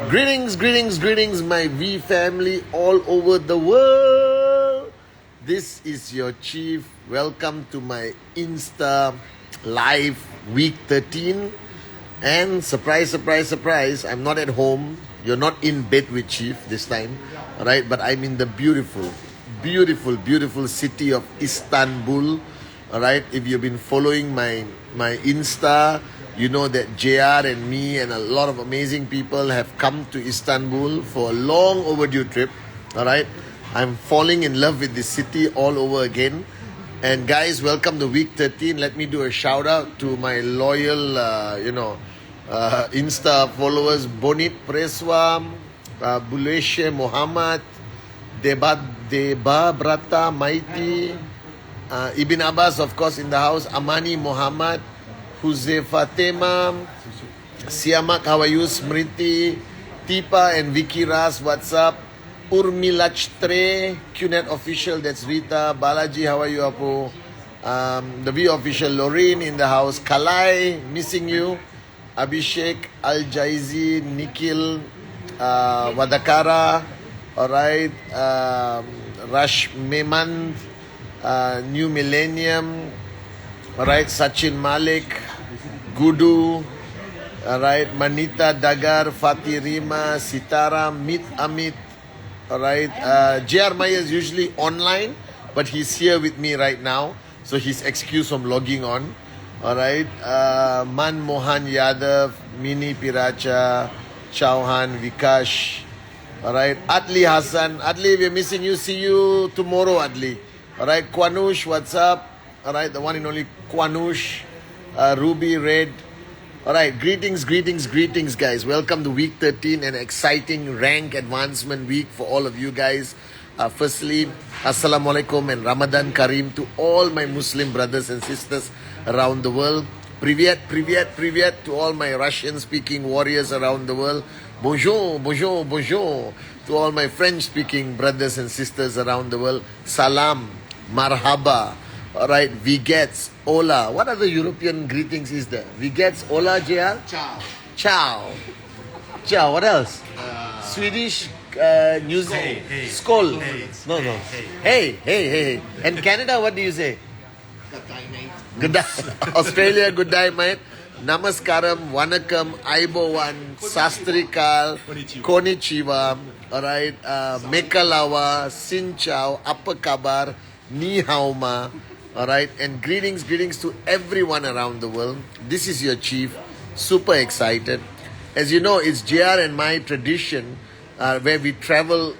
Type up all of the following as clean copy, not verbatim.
Greetings, my V family all over the world. This is your Chief. Welcome to my Insta Live week 13. And surprise, I'm not at home. You're not in bed with Chief this time, alright? But I'm in the beautiful city of Istanbul, alright? If you've been following my Insta, you know that JR and me and a lot of amazing people have come to Istanbul for a long overdue trip. Alright, I'm falling in love with this city all over again. And guys, welcome to week 13. Let me do a shout out to my loyal, Insta followers: Bonit Preswa, Buleshe Muhammad, Deba Brata Maiti, Ibn Abbas, of course, in the house, Amani Muhammad, Huze Fatima, Siamak, how are you? Smriti, Tipa and Vicky Ras, what's up? Urmilachtre, QNet official, that's Rita. Balaji, how are you, Apo? The V official, Lorraine in the house. Kalai, missing you. Abhishek, Al Jaizi, Nikhil, Wadakara, alright. Rash Meman, New Millennium. Alright, Sachin Malik, Gudu, alright, Manita Dagar, Fatih Rima, Sitara, Mit Amit, alright. JR Maya is usually online, but he's here with me right now, so he's excused from logging on. Alright, Man Mohan Yadav, Mini Piracha, Chauhan, Vikash, alright, Adli Hassan. Adli, we're missing you. See you tomorrow, Adli. Alright, Kwanush, what's up? Alright, the one and only Kwanush, Ruby Red. Alright, greetings, guys. Welcome to week 13, an exciting rank advancement week for all of you guys. Firstly, Assalamu alaikum and Ramadan Kareem to all my Muslim brothers and sisters around the world. Privyat to all my Russian-speaking warriors around the world. Bonjour to all my French-speaking brothers and sisters around the world. Salam, marhaba. Alright, Vigets, Ola. What other European greetings is there? Vigets, Ola, JR? Ciao. What else? Swedish, New Zealand. Hey. Skol. Hey. No. Hey. And Canada, what do you say? Good day. Australia, good day, mate. Namaskaram, Wanakam, Aibowan, Sastrikal, Konnichiwa. Alright, Mekalawa, Sinchao, Apakabar, Ni Hauma. Alright, and greetings to everyone around the world. This is your Chief, super excited. As you know, it's JR and my tradition where we travel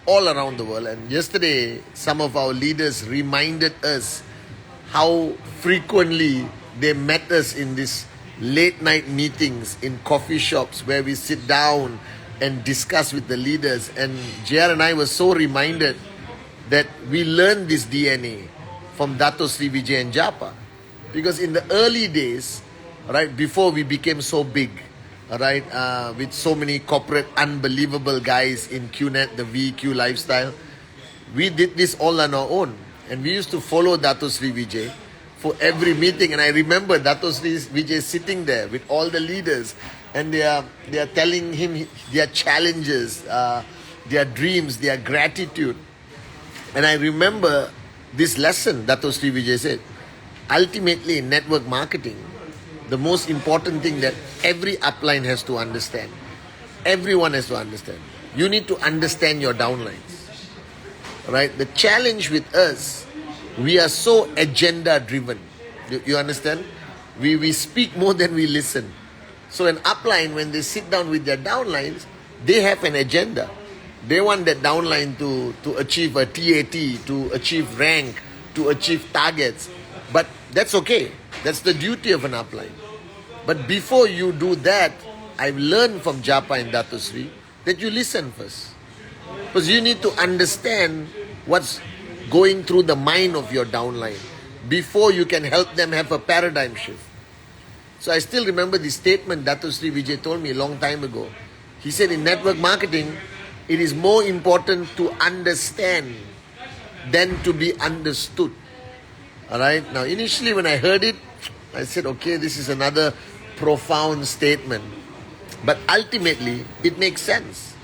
all around the world. And yesterday, some of our leaders reminded us how frequently they met us in these late night meetings in coffee shops where we sit down and discuss with the leaders. And JR and I were so reminded that we learned this DNA from Dato Sri Vijay and Japa. Because in the early days, right, before we became so big, right, with so many corporate unbelievable guys in QNet, the VQ lifestyle, we did this all on our own. And we used to follow Dato Sri Vijay for every meeting. And I remember Dato Sri Vijay sitting there with all the leaders, and they are telling him their challenges, their dreams, their gratitude. And I remember this lesson Dato Sri Vijay said, ultimately in network marketing, the most important thing that every upline has to understand, everyone has to understand, you need to understand your downlines. Right? The challenge with us, we are so agenda driven. You understand? We speak more than we listen. So an upline, when they sit down with their downlines, they have an agenda. They want that downline to achieve a TAT, to achieve rank, to achieve targets. But that's okay. That's the duty of an upline. But before you do that, I've learned from Japa and Dato Sri that you listen first. Because you need to understand what's going through the mind of your downline before you can help them have a paradigm shift. So I still remember the statement Dato Sri Vijay told me a long time ago. He said in network marketing, it is more important to understand than to be understood. Alright, now initially when I heard it, I said, okay, this is another profound statement. But ultimately, it makes sense.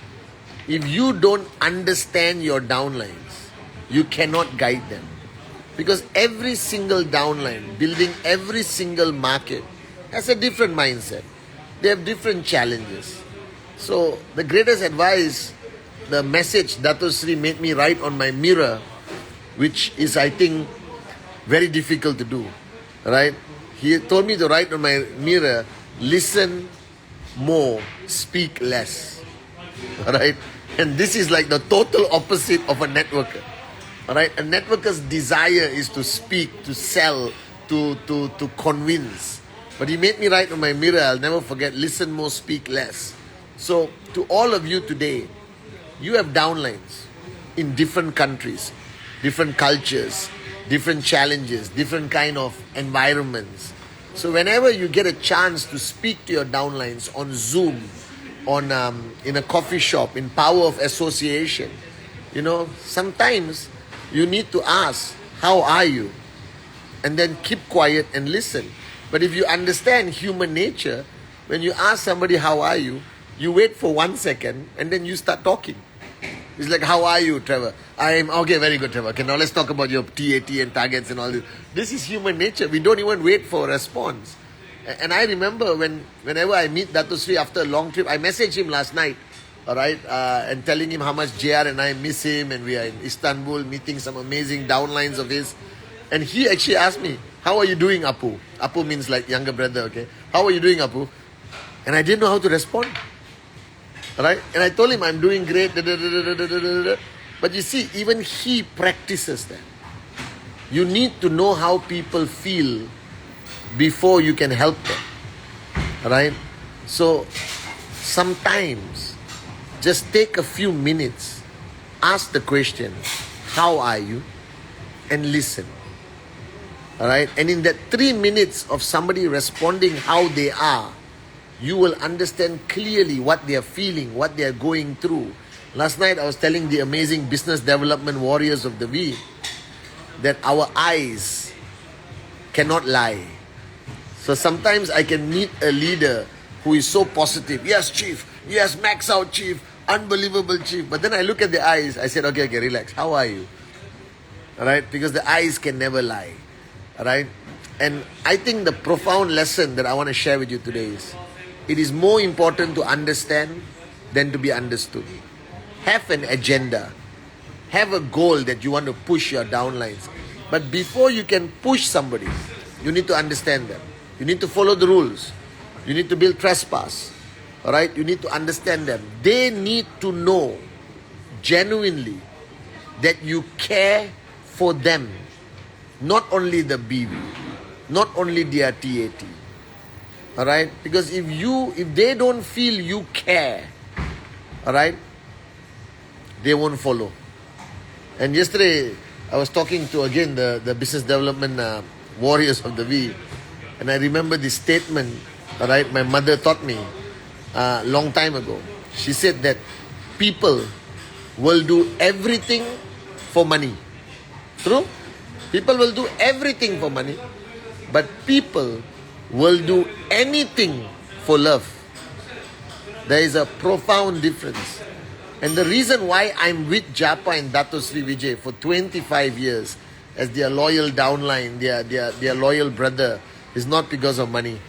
If you don't understand your downlines, you cannot guide them. Because every single downline, building every single market, has a different mindset. They have different challenges. So the greatest advice, the message Dato Sri made me write on my mirror, which is, I think, very difficult to do, right? He told me to write on my mirror, listen more, speak less, right? And this is like the total opposite of a networker, right? A networker's desire is to speak, to sell, to convince. But he made me write on my mirror, I'll never forget, listen more, speak less. So to all of you today, you have downlines in different countries, different cultures, different challenges, different kind of environments. So whenever you get a chance to speak to your downlines on Zoom, on in a coffee shop, in power of association, sometimes you need to ask, how are you? And then keep quiet and listen. But if you understand human nature, when you ask somebody, how are you? You wait for 1 second and then you start talking. It's like, how are you, Trevor? I'm okay, very good, Trevor. Okay, now let's talk about your TAT and targets and all this. This is human nature. We don't even wait for a response. And I remember whenever I meet Dato Sri after a long trip, I messaged him last night, all right, and telling him how much JR and I miss him, and we are in Istanbul meeting some amazing downlines of his. And he actually asked me, how are you doing, Apu? Apu means like younger brother, okay? How are you doing, Apu? And I didn't know how to respond. Right? And I told him I'm doing great. But you see, even he practices that. You need to know how people feel before you can help them. Right? So sometimes just take a few minutes, ask the question, how are you? And listen. Alright? And in that 3 minutes of somebody responding how they are, you will understand clearly what they are feeling, what they are going through. Last night I was telling the amazing business development warriors of the V that our eyes cannot lie. So sometimes I can meet a leader who is so positive. Yes, chief. Yes, max out, chief. Unbelievable, chief. But then I look at the eyes. I said, okay, relax. How are you? Alright? Because the eyes can never lie. Alright? And I think the profound lesson that I want to share with you today is, it is more important to understand than to be understood. Have an agenda. Have a goal that you want to push your downlines. But before you can push somebody, you need to understand them. You need to follow the rules. You need to build trespass. Alright? You need to understand them. They need to know genuinely that you care for them. Not only the BV. Not only their TAT. Alright? Because if they don't feel you care, alright, they won't follow. And yesterday, I was talking to, again, the business development warriors of the V. And I remember this statement, alright, my mother taught me a long time ago. She said that people will do everything for money. True? People will do everything for money. But people will do anything for love. There is a profound difference. And the reason why I'm with Japa and Dato Sri Vijay for 25 years as their loyal downline, their loyal brother, is not because of money.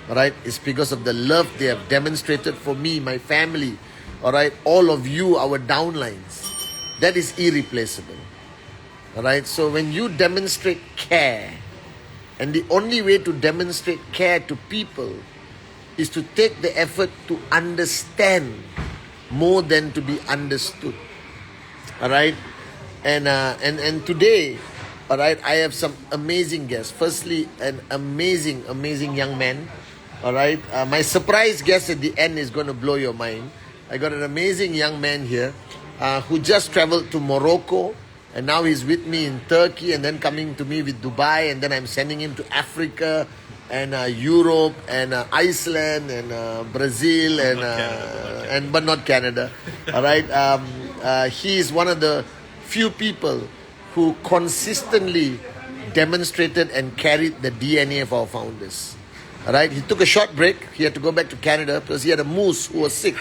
Alright? It's because of the love they have demonstrated for me, my family, alright, all of you, our downlines. That is irreplaceable. Alright? So when you demonstrate care, and the only way to demonstrate care to people is to take the effort to understand more than to be understood. Alright? And today, alright, I have some amazing guests. Firstly, an amazing young man. Alright? My surprise guest at the end is going to blow your mind. I got an amazing young man here who just traveled to Morocco. And now he's with me in Turkey, and then coming to me with Dubai, and then I'm sending him to Africa and Europe and Iceland and Brazil and but not Canada. All right, he is one of the few people who consistently demonstrated and carried the DNA of our founders. All right, he took a short break. He had to go back to Canada because he had a moose who was sick.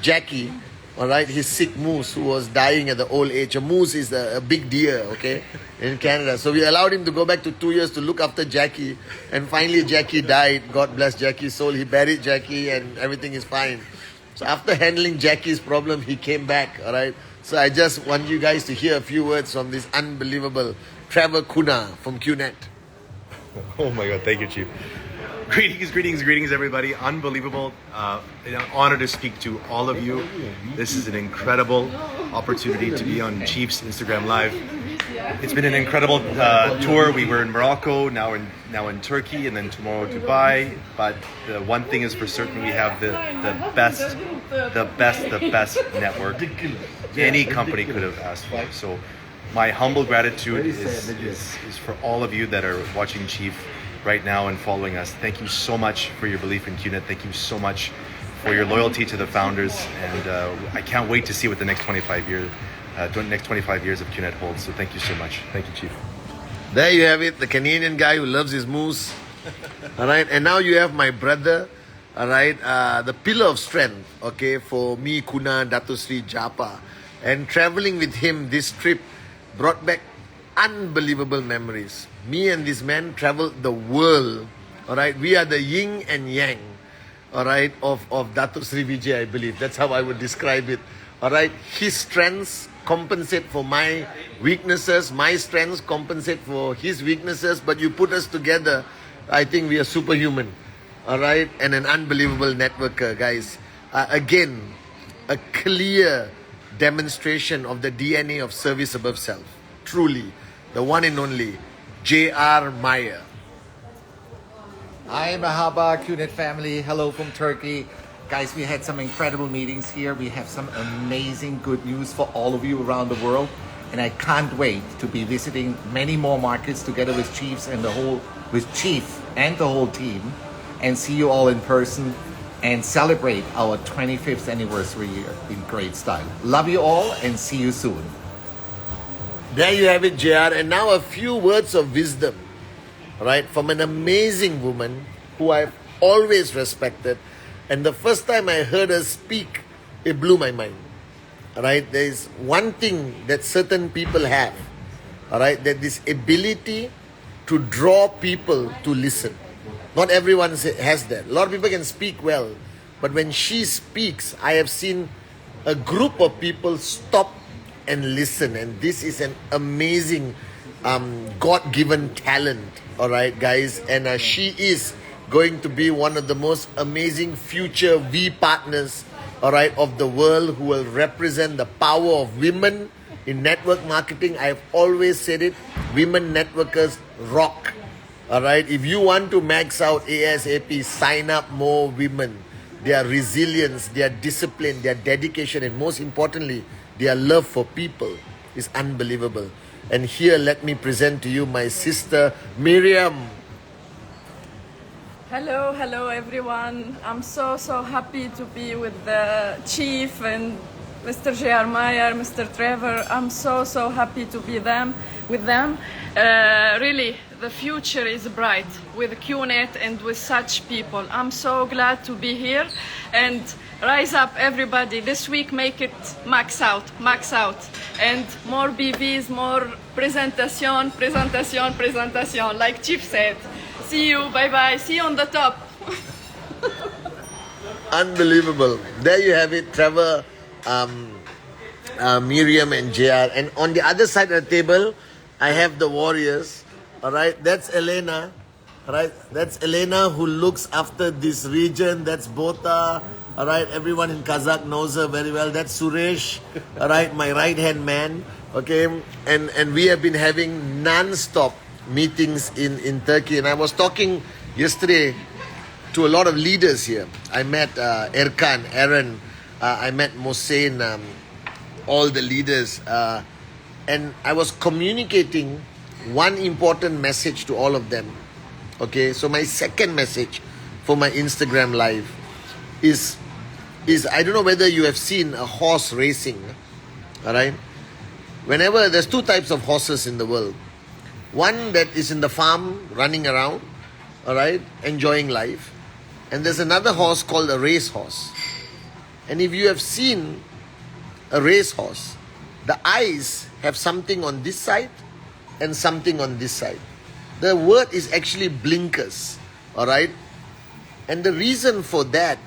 Jackie, all right, his sick moose who was dying at the old age. A moose is a big deer, okay, in Canada. So we allowed him to go back to 2 years to look after Jackie. And finally, Jackie died. God bless Jackie's soul. He buried Jackie and everything is fine. So after handling Jackie's problem, he came back, all right. So I just want you guys to hear a few words from this unbelievable Trevor Kuna from QNet. Oh my God, thank you, Chief. Greetings, everybody. Unbelievable. An honor to speak to all of you. This is an incredible opportunity to be on Chief's Instagram Live. It's been an incredible tour. We were in Morocco, now in Turkey, and then tomorrow Dubai. But the one thing is for certain, we have the best network any company could have asked for. So my humble gratitude is for all of you that are watching Chief right now and following us. Thank you so much for your belief in QNet. Thank you so much for your loyalty to the founders. And I can't wait to see what the next 25 years of QNet holds. So thank you so much. Thank you, Chief. There you have it, the Canadian guy who loves his moose. All right, and now you have my brother, all right, the pillar of strength, okay, for me, Kuna, Dato Sri Japa. And traveling with him this trip brought back unbelievable memories. Me and this man traveled the world, all right. We are the yin and yang, all right, of Dato Sri Vijay, I believe. That's how I would describe it, all right. His strengths compensate for my weaknesses. My strengths compensate for his weaknesses. But you put us together, I think we are superhuman, all right, and an unbelievable networker, guys. Again, a clear demonstration of the DNA of service above self. Truly, the one and only J.R. Meyer. Hi, Mahaba, QNet family. Hello from Turkey. Guys, we had some incredible meetings here. We have some amazing good news for all of you around the world. And I can't wait to be visiting many more markets together with Chief and the whole team, and see you all in person and celebrate our 25th anniversary year in great style. Love you all and see you soon. There you have it, JR. And now a few words of wisdom, right, from an amazing woman who I've always respected. And the first time I heard her speak, it blew my mind. All right, there is one thing that certain people have, all right, that this ability to draw people to listen. Not everyone has that. A lot of people can speak well, but when she speaks, I have seen a group of people stop and listen. And this is an amazing God-given talent, all right, guys. And she is going to be one of the most amazing future V partners, all right, of the world, who will represent the power of women in network marketing. I've always said it, women networkers rock, all right. If you want to max out ASAP, sign up more women. Their resilience, their discipline, their dedication, and most importantly, their love for people is unbelievable. And here, let me present to you my sister, Miriam. Hello everyone. I'm so happy to be with the Chief and Mr. J.R. Meyer, Mr. Trevor. I'm so happy to be with them. Really, the future is bright with QNet and with such people. I'm so glad to be here, and rise up everybody. This week make it max out. And more BVs, more presentation, like Chief said. See you, bye-bye. See you on the top. Unbelievable. There you have it, Trevor, Miriam and JR. And on the other side of the table, I have the warriors. All right, that's Elena. All right, that's Elena who looks after this region. That's Bota. All right, everyone in Kazakh knows her very well. That's Suresh. All right, my right-hand man. Okay, and we have been having non-stop meetings in Turkey. And I was talking yesterday to a lot of leaders here. I met Erkan, Aaron. I met Mohsen, all the leaders. And I was communicating one important message to all of them. Okay, so my second message for my Instagram live is I don't know whether you have seen a horse racing. All right, whenever there's two types of horses in the world. One that is in the farm running around, all right, enjoying life. And there's another horse called a race horse. And if you have seen a race horse, the eyes have something on this side and something on this side. The word is actually blinkers, all right? And the reason for that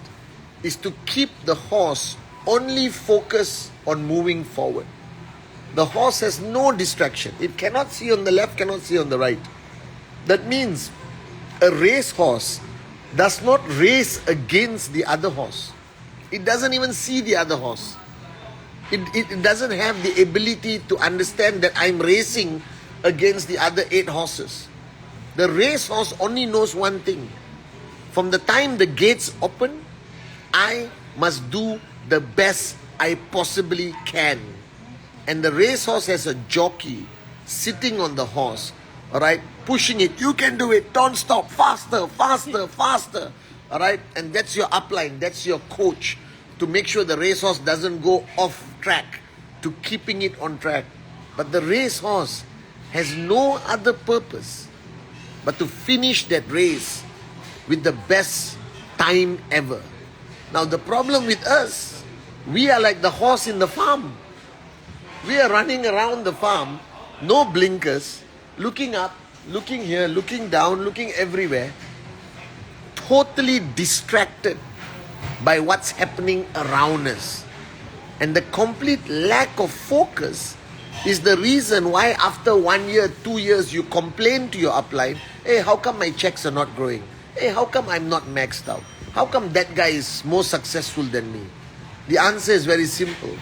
is to keep the horse only focused on moving forward. The horse has no distraction. It cannot see on the left, cannot see on the right. That means a race horse does not race against the other horse. It doesn't even see the other horse. It doesn't have the ability to understand that I'm racing against the other 8 horses. The race horse only knows one thing. From the time the gates open, I must do the best I possibly can. And the racehorse has a jockey sitting on the horse, all right, pushing it. You can do it. Don't stop. Faster, faster, faster. All right, and that's your upline. That's your coach to make sure the racehorse doesn't go off track, to keeping it on track. But the racehorse has no other purpose but to finish that race with the best time ever. Now the problem with us, we are like the horse in the farm. We are running around the farm, no blinkers, looking up, looking here, looking down, looking everywhere, totally distracted by what's happening around us. And the complete lack of focus is the reason why after 1 year, 2 years, you complain to your upline, hey, how come my checks are not growing? Hey, how come I'm not maxed out? How come that guy is more successful than me? The answer is very simple,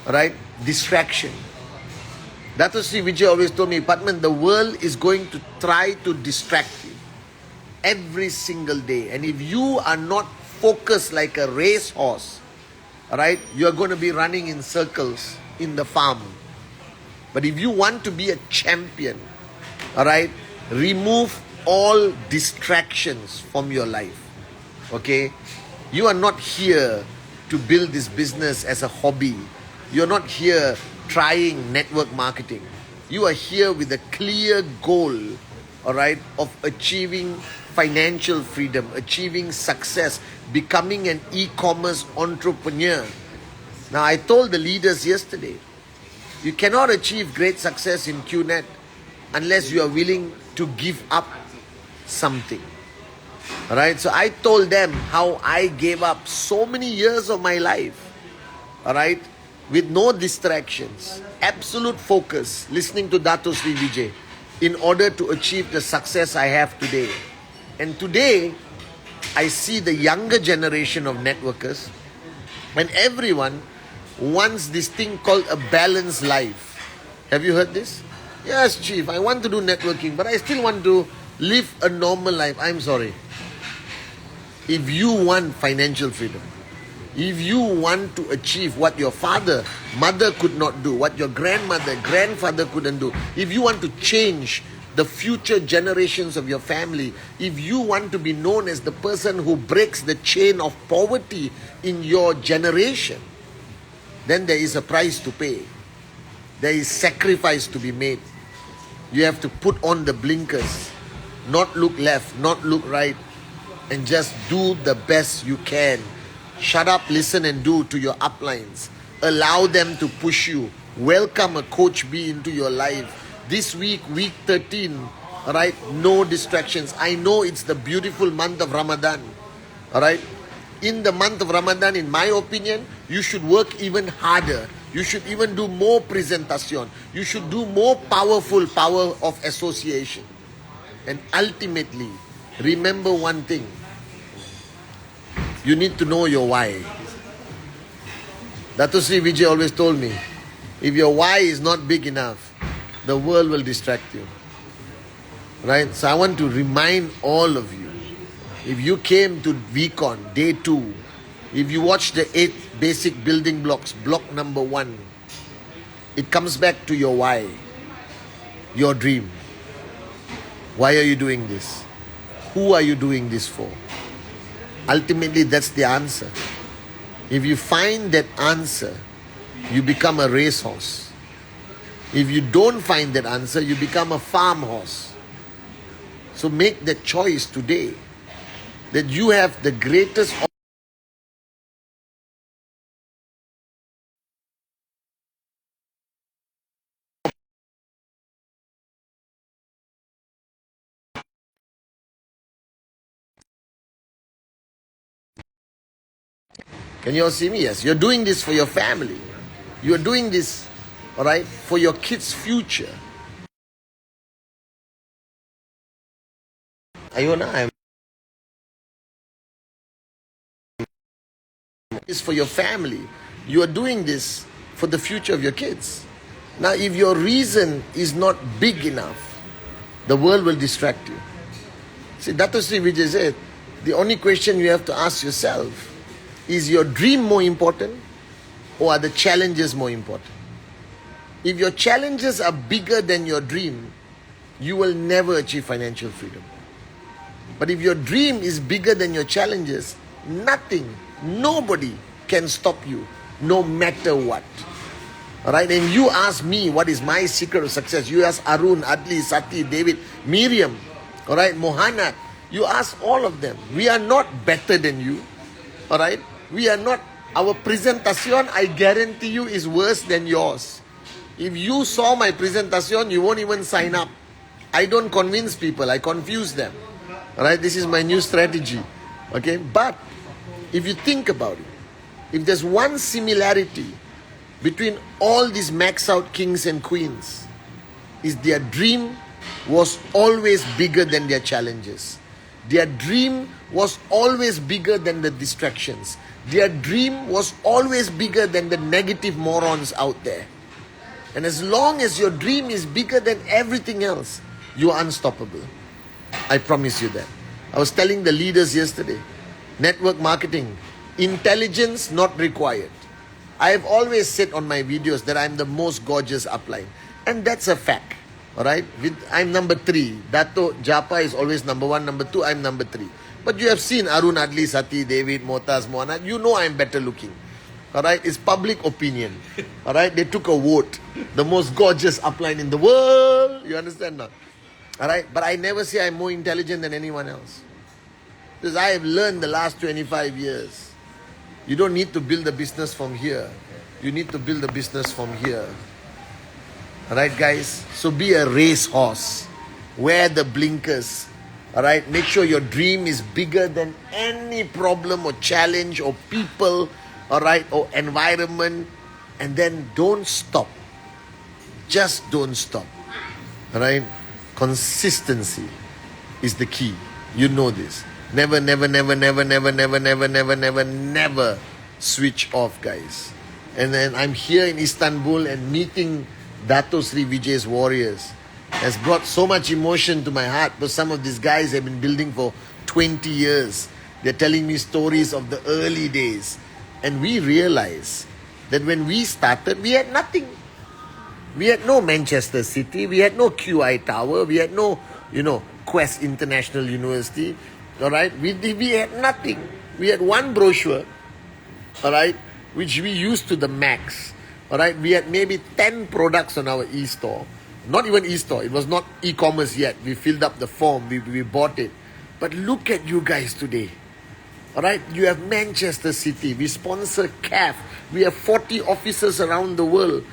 right? Distraction. Dato Sri Vijay always told me, Padman, the world is going to try to distract you every single day. And if you are not focused like a racehorse, right, you're going to be running in circles in the farm. But if you want to be a champion, all right, remove all distractions from your life. Okay? You are not here to build this business as a hobby. You're not here trying network marketing. You are here with a clear goal, all right, of achieving financial freedom, achieving success, becoming an e-commerce entrepreneur. Now, I told the leaders yesterday, you cannot achieve great success in QNet unless you are willing to give up something. Alright, so I told them how I gave up so many years of my life, alright, with no distractions, absolute focus, listening to Dato Sri Vijay, in order to achieve the success I have today. And today, I see the younger generation of networkers, and everyone wants this thing called a balanced life. Have you heard this? Yes, Chief, I want to do networking, but I still want to live a normal life. I'm sorry. If you want financial freedom, if you want to achieve what your father, mother could not do, what your grandmother, grandfather couldn't do, if you want to change the future generations of your family, if you want to be known as the person who breaks the chain of poverty in your generation, then there is a price to pay. There is sacrifice to be made. You have to put on the blinkers, not look left, not look right, and just do the best you can. Shut up, listen and do to your uplines. Allow them to push you. Welcome a Coach B into your life. This week, week 13, alright, no distractions. I know it's the beautiful month of Ramadan, alright. In the month of Ramadan, in my opinion, you should work even harder. You should even do more presentation. You should do more powerful power of association. And ultimately, remember one thing. You need to know your why. Dato Sri Vijay always told me, if your why is not big enough, the world will distract you. Right? So I want to remind all of you, if you came to VCon day 2, if you watch the 8 basic building blocks, block number 1, it comes back to your why, your dream. Why are you doing this? Who are you doing this for? Ultimately, that's the answer. If you find that answer, you become a racehorse. If you don't find that answer, you become a farm horse. So make the choice today that you have the greatest. Can you all see me? Yes. You're doing this for your family. You're doing this, all right, for your kids' future. Ayona, I'm this for your family. You are doing this for the future of your kids. Now, if your reason is not big enough, the world will distract you. See, Dato Sri Vijay said, the only question you have to ask yourself is your dream more important or are the challenges more important? If your challenges are bigger than your dream, you will never achieve financial freedom. But if your dream is bigger than your challenges, nothing, nobody can stop you, no matter what. Alright, and you ask me what is my secret of success. You ask Arun, Adli, Sati, David, Miriam, alright, Mohana. You ask all of them. We are not better than you. Alright, we are not. Our presentation, I guarantee you, is worse than yours. If you saw my presentation, you won't even sign up. I don't convince people, I confuse them. Alright, this is my new strategy. Okay, but if you think about it, if there's one similarity between all these max out kings and queens, is their dream was always bigger than their challenges. Their dream was always bigger than the distractions. Their dream was always bigger than the negative morons out there. And as long as your dream is bigger than everything else, you are unstoppable. I promise you that. I was telling the leaders yesterday, network marketing, intelligence not required. I have always said on my videos that I'm the most gorgeous upline. And that's a fact. Alright? I'm number 3. Dato Japa is always number 1, number 2, I'm number 3. But you have seen Arun, Adli, Sati, David, Motas, Moana. You know I'm better looking. Alright? It's public opinion. Alright? They took a vote. The most gorgeous upline in the world. You understand now? Alright? But I never say I'm more intelligent than anyone else. Because I have learned the last 25 years. You don't need to build a business from here. You need to build a business from here. Alright, guys? So be a racehorse. Wear the blinkers. Alright? Make sure your dream is bigger than any problem or challenge or people, alright, or environment. And then don't stop. Just don't stop. Alright? Consistency is the key. You know this. Never, never, never, never, never, never, never, never, never, never switch off, guys. And then I'm here in Istanbul and meeting Dato Sri Vijay's warriors has brought so much emotion to my heart, because some of these guys have been building for 20 years. They're telling me stories of the early days. And we realize that when we started, we had nothing. We had no Manchester City. We had no QI Tower. We had no, Quest International University. Alright, we had nothing. We had one brochure, alright, which we used to the max. Alright, we had maybe 10 products on our e-store. Not even e-store, it was not e-commerce yet. We filled up the form, we bought it. But look at you guys today. Alright, you have Manchester City, we sponsor CAF, we have 40 offices around the world.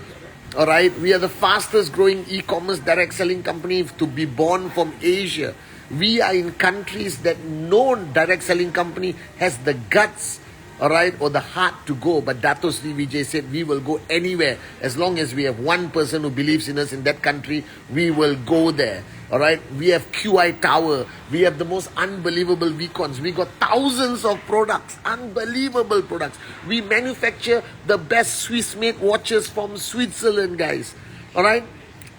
Alright, we are the fastest growing e-commerce direct selling company to be born from Asia. We are in countries that no direct selling company has the guts, alright, or the heart to go. But Dato Sri Vijay said we will go anywhere. As long as we have one person who believes in us in that country, we will go there. Alright, we have QI Tower. We have the most unbelievable Vicons. We got thousands of products, unbelievable products. We manufacture the best Swiss-made watches from Switzerland, guys. Alright,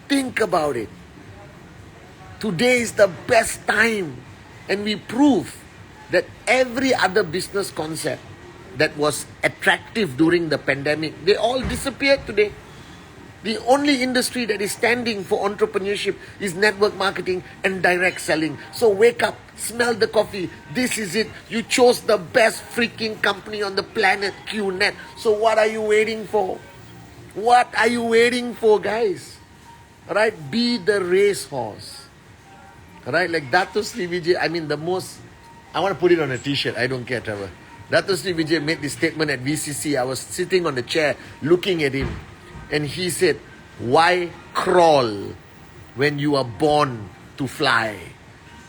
think about it. Today is the best time, and we prove that every other business concept that was attractive during the pandemic, they all disappeared today. The only industry that is standing for entrepreneurship is network marketing and direct selling. So wake up, smell the coffee. This is it. You chose the best freaking company on the planet, QNet. So what are you waiting for? What are you waiting for, guys? Alright, be the racehorse. Alright, like Dato Sri Vijay, I mean the most, I want to put it on a t-shirt, I don't care, Trevor. Dato Sri Vijay made this statement at VCC. I was sitting on the chair looking at him, and he said, why crawl when you are born to fly?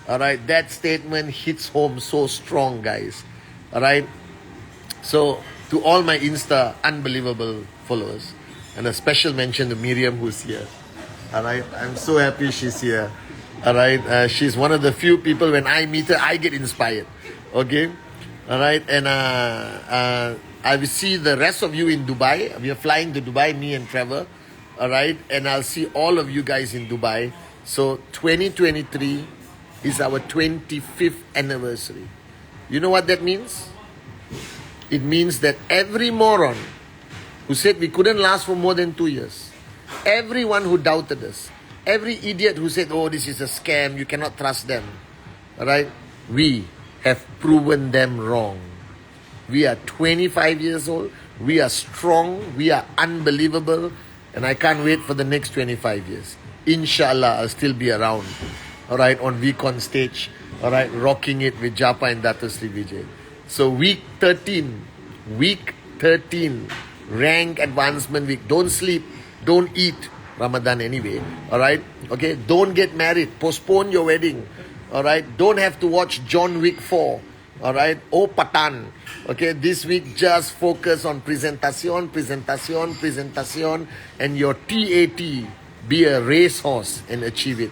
Alright, that statement hits home so strong, guys. Alright, so to all my Insta unbelievable followers, and a special mention to Miriam who's here. Alright, I'm so happy she's here. Alright, she's one of the few people when I meet her, I get inspired. Okay, alright, and I will see the rest of you in Dubai. We are flying to Dubai, me and Trevor. Alright, and I'll see all of you guys in Dubai. So 2023 is our 25th anniversary. You know what that means? It means that every moron who said we couldn't last for more than 2 years, everyone who doubted us, every idiot who said, oh, this is a scam, you cannot trust them, alright, we have proven them wrong. We are 25 years old, we are strong, we are unbelievable, and I can't wait for the next 25 years. Inshallah, I'll still be around, alright, on VCon stage, alright, rocking it with Japa and Dato Sri Vijay. So week 13, rank advancement week. Don't sleep, don't eat, Ramadan anyway, alright, okay, don't get married, postpone your wedding, alright, don't have to watch John Wick 4, alright, oh Patan, okay, this week just focus on presentation, and your TAT, be a racehorse and achieve it.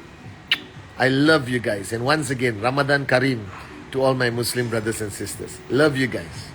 I love you guys, and once again, Ramadan Kareem to all my Muslim brothers and sisters. Love you guys.